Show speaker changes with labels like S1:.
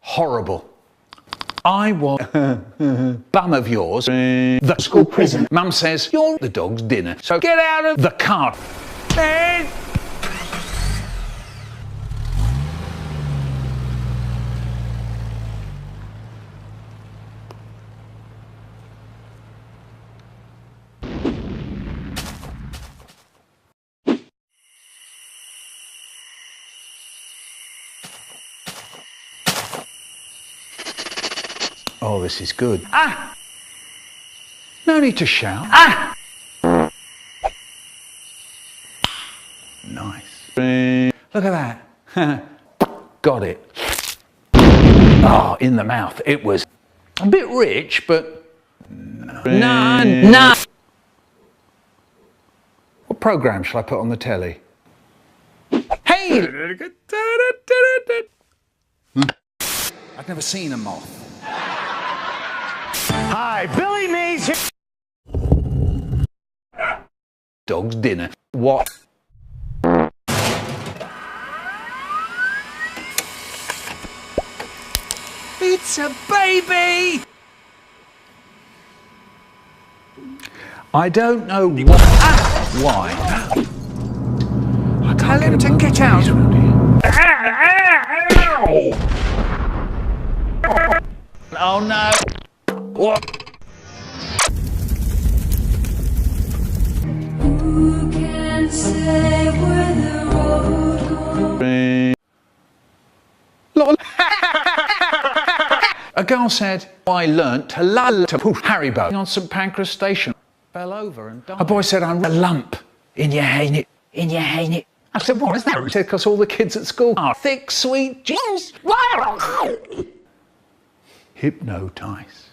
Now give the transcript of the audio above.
S1: Horrible. I was bum of yours, the school prison. Mum says, you're the dog's dinner, so get out of the car. Oh, this is good. Ah! No need to shout. Ah! Nice. Look at that. Got it. Oh, in the mouth. It was a bit rich, but no. What programme shall I put on the telly? Hey! I've never seen a moth.
S2: Hi, Billy Mays here.
S1: Dog's dinner. What? It's a baby! I don't know what. Why? I tell him to get out. Oh no! What?
S3: Who can say where the road
S1: goes? A girl said, I learnt to lull to push Haribo on St Pancras station. Fell over and died. A boy said, I'm a lump in your hainit. In your hainit. I said, what is that? He said, because all the kids at school are thick, sweet juice. Hypnotise.